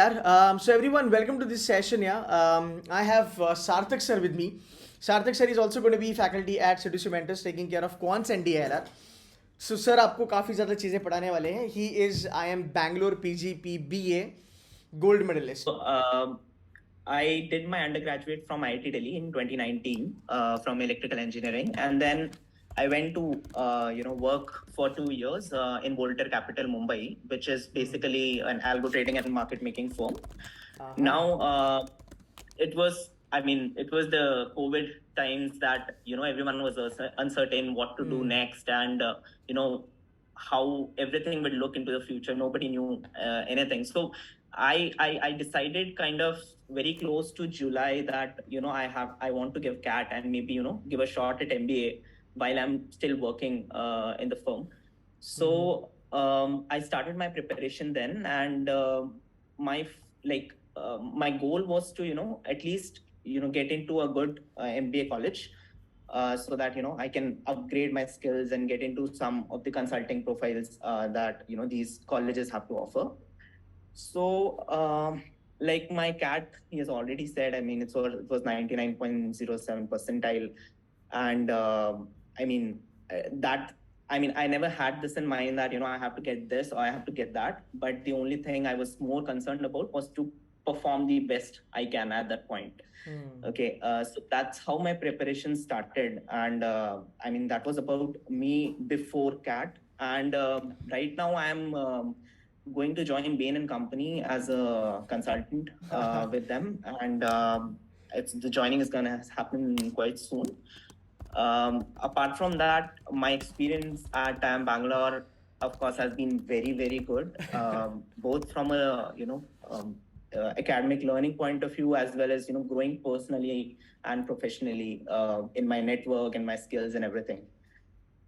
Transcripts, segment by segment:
So everyone, welcome to this session. Yeah, I have Sarthak sir with me. Sarthak sir is also going to be faculty at Seduce Mentors, taking care of Quants and DLR. So sir, आपको काफ़ी ज़्यादा चीज़ें पढ़ाने वाले हैं. He is IIM Bangalore PGP BA gold medalist. Um, I did my undergraduate from IIT Delhi in 2019 from electrical engineering, and then I went to work for 2 years in Volter Capital Mumbai, which is basically an algo trading and market making firm. Now it was it was the COVID times that everyone was uncertain what to do next, and how everything would look into the future. Nobody knew anything. So I decided kind of very close to July that I want to give CAT and maybe give a shot at MBA while I'm still working in the firm. So I started my preparation then, and my my goal was to at least get into a good MBA college, so that I can upgrade my skills and get into some of the consulting profiles that these colleges have to offer. So like my CAT, he has already said, it was 99.07 percentile, and that I never had this in mind that I have to get this or I have to get that, but the only thing I was more concerned about was to perform the best I can at that point. Okay, so that's how my preparation started, and that was about me before CAT, and right now I'm going to join Bain and Company as a consultant with them, and the joining is gonna happen quite soon. Apart from that, my experience at Bangalore, of course, has been very, very good, both from a academic learning point of view, as well as growing personally and professionally in my network and my skills and everything.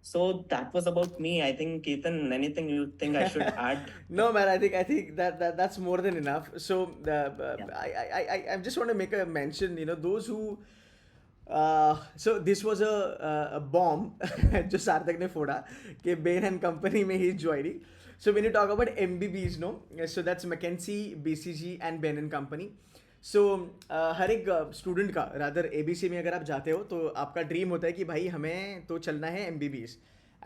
So that was about me. I think, Ketan, anything you think I should add? No, man. I think that's more than enough. So I just want to make a mention. Those who so this was a bomb जो सार्थक ने फोड़ा कि Bain and Company में he is joining. So when you talk about MBBs, no, so that's McKinsey, BCG and Bain and Company. सो हर एक student का rather ABC में अगर आप जाते हो तो आपका ड्रीम होता है कि भाई हमें तो चलना है MBBS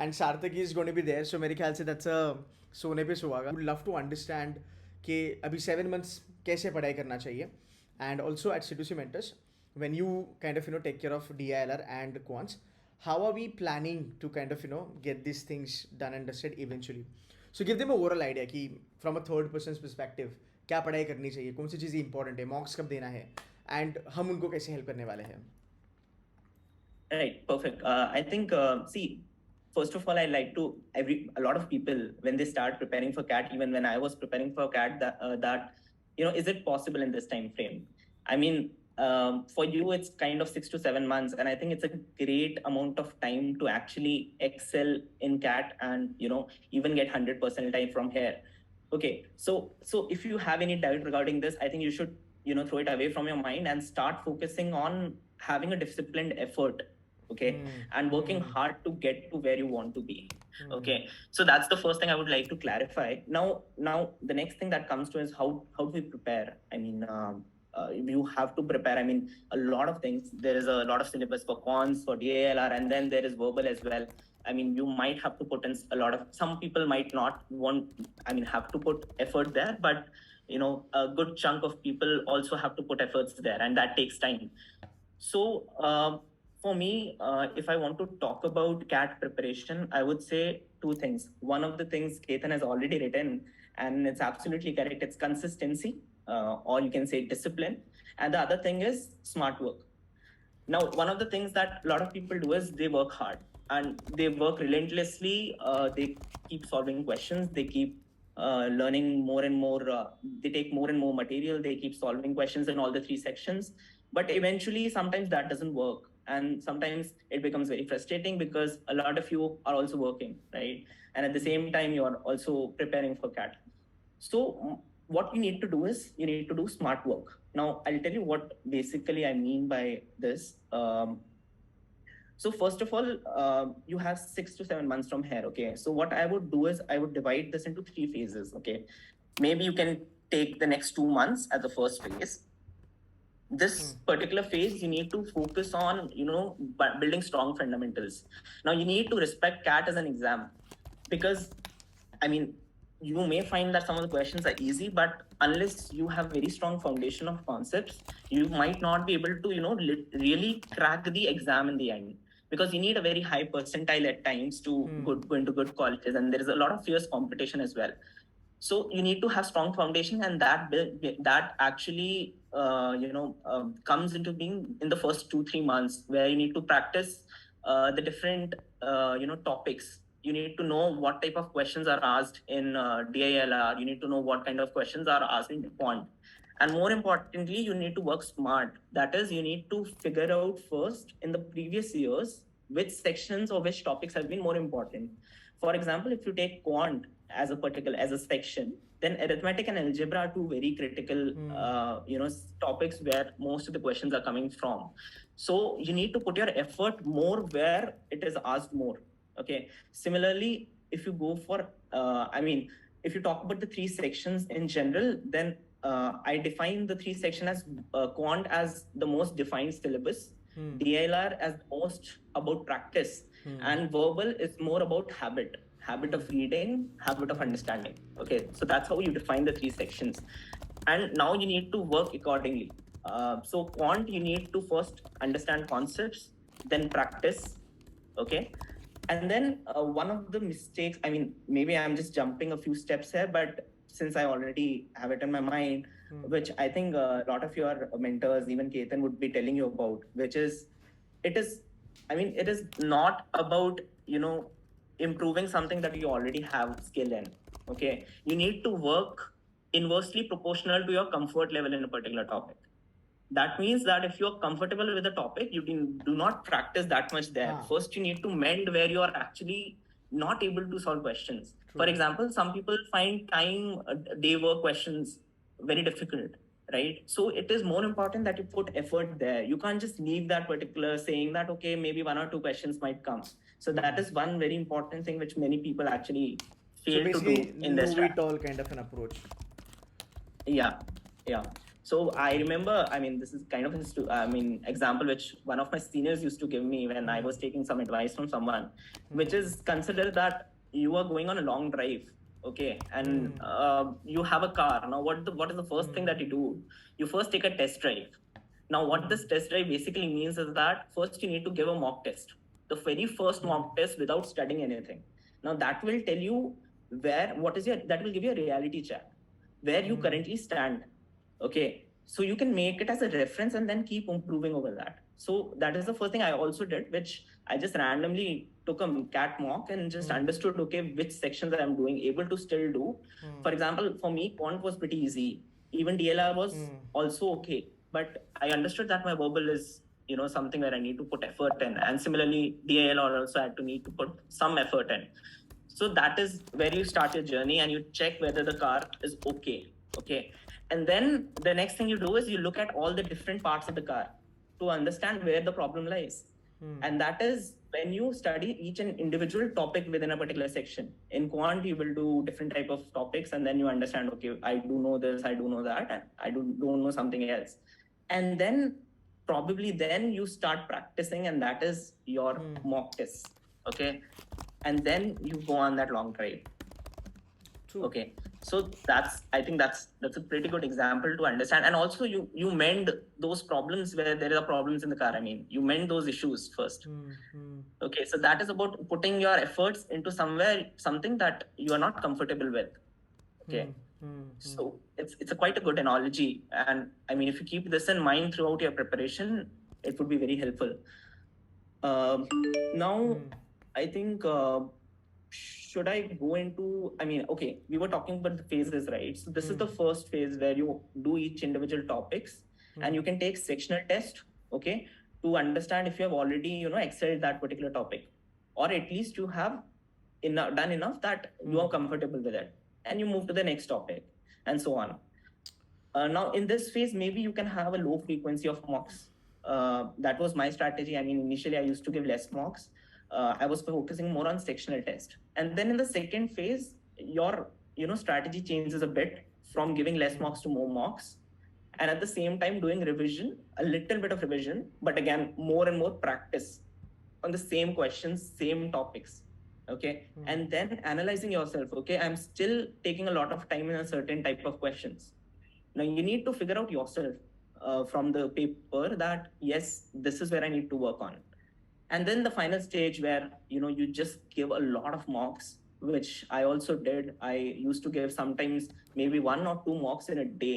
and Sarthak is going to be there. So मेरे ख्याल से दैट्स अ सोने पे सुहागा. वुड लव टू अंडरस्टैंड कि अभी 7 मंथ्स कैसे पढ़ाई करना चाहिए एंड ऑल्सो एट सिटूसी mentors when you kind of take care of DILR and quants, how are we planning to kind of get these things done and dusted eventually? So give them a overall idea कि from a third person's perspective क्या पढ़ाई करनी चाहिए, कौन सी चीज़ें important है, मॉक्स कब देना है एंड हम उनको कैसे हेल्प करने वाले हैं. Right, perfect. I think, see, first of all, I like to a lot of people when they start preparing for CAT, even when I was preparing for CAT, that is it possible in this time frame? I mean, for you, it's kind of 6 to 7 months, and I think it's a great amount of time to actually excel in CAT and even get 100 percentile from here. Okay, so if you have any doubt regarding this, I think you should throw it away from your mind and start focusing on having a disciplined effort. Okay, and working hard to get to where you want to be. Okay, so that's the first thing I would like to clarify. Now the next thing that comes to is how do we prepare? You have to prepare, a lot of things. There is a lot of syllabus for cons, for DALR, and then there is verbal as well. You might have to put in a lot of, some people might not have to put effort there, but a good chunk of people also have to put efforts there, and that takes time. So for me, if I want to talk about CAT preparation, I would say two things. One of the things Ketan has already written, and it's absolutely correct, it's consistency, or you can say discipline. And the other thing is smart work. Now, one of the things that a lot of people do is they work hard and they work relentlessly. They keep solving questions. They keep learning more and more. They take more and more material. They keep solving questions in all the three sections. But eventually, sometimes that doesn't work. And sometimes it becomes very frustrating because a lot of you are also working, right? And at the same time, you are also preparing for CAT. So what you need to do is you need to do smart work. Now, I'll tell you what basically I mean by this. So first of all, you have 6 to 7 months from here. Okay. So what I would do is I would divide this into 3 phases. Okay. Maybe you can take the next 2 months as the first phase. This particular phase, you need to focus on, building strong fundamentals. Now you need to respect CAT as an exam, because you may find that some of the questions are easy, but unless you have very strong foundation of concepts, you might not be able to, really crack the exam in the end, because you need a very high percentile at times to go into good colleges, and there is a lot of fierce competition as well. So you need to have strong foundation, and that actually comes into being in the first 2-3 months, where you need to practice the different topics. You need to know what type of questions are asked in DILR. You need to know what kind of questions are asked in Quant. And more importantly, you need to work smart. That is, you need to figure out first in the previous years which sections or which topics have been more important. For example, if you take Quant as a section, then arithmetic and algebra are two very critical topics where most of the questions are coming from. So you need to put your effort more where it is asked more. Okay. Similarly, if you go for if you talk about the three sections in general, then I define the three sections as Quant as the most defined syllabus, DLR as most about practice, and verbal is more about habit of reading, habit of understanding. Okay, so that's how you define the three sections. And now you need to work accordingly. So Quant, you need to first understand concepts, then practice. Okay. And then one of the mistakes, maybe I'm just jumping a few steps here, but since I already have it in my mind, which I think a lot of your mentors, even Ketan, would be telling you about, which is, it is not about, improving something that you already have skill in. Okay. You need to work inversely proportional to your comfort level in a particular topic. That means that if you're comfortable with the topic, you do not practice that much there. First, you need to mend where you are actually not able to solve questions. True. For example, some people find time day work questions very difficult, right? So it is more important that you put effort there. You can't just leave that particular saying that, okay, maybe 1 or 2 questions might come. So that is one very important thing which many people actually fail to do in this. So basically, know it all kind of an approach. Yeah. So I remember, this is kind of an example which one of my seniors used to give me when I was taking some advice from someone, which is, consider that you are going on a long drive, okay, and you have a car. Now, what is the first thing that you do? You first take a test drive. Now, what this test drive basically means is that first you need to give a mock test, the very first mock test without studying anything. Now, that will tell you that will give you a reality check, where you currently stand. Okay, so you can make it as a reference and then keep improving over that. So that is the first thing I also did, which I just randomly took a CAT mock and just understood, okay, which sections I'm doing, able to still do. For example, for me, Quant was pretty easy. Even DLR was also okay. But I understood that my verbal is, something where I need to put effort in. And similarly, DLR also had to need to put some effort in. So that is where you start your journey and you check whether the car is okay. Okay. And then the next thing you do is you look at all the different parts of the car to understand where the problem lies. And that is when you study each and individual topic within a particular section. In Quant, you will do different type of topics, and then you understand, okay, I do know this, I do know that, and I don't know something else. And then probably then you start practicing, and that is your mock test. Okay. And then you go on that long drive. True. Okay. So I think that's a pretty good example to understand. And also you mend those problems where there are problems in the car. You mend those issues first. Okay. So that is about putting your efforts into something that you are not comfortable with. Okay. So it's quite a good analogy. And if you keep this in mind throughout your preparation, it would be very helpful. Now, I think, should I go into, okay, we were talking about the phases, right? So this is the first phase where you do each individual topics and you can take sectional test, okay, to understand if you have already, excelled that particular topic, or at least you have done enough that you are comfortable with it, and you move to the next topic and so on. Now in this phase, maybe you can have a low frequency of mocks. That was my strategy. Initially I used to give less mocks. I was focusing more on sectional test. And then in the second phase, your strategy changes a bit from giving less mocks to more mocks, and at the same time doing revision, a little bit of revision, but again, more and more practice on the same questions, same topics. Okay. And then analyzing yourself. Okay. I'm still taking a lot of time in a certain type of questions. Now you need to figure out yourself from the paper that, yes, this is where I need to work on. And then the final stage where, you just give a lot of mocks, which I also did. I used to give sometimes maybe 1 or 2 mocks in a day.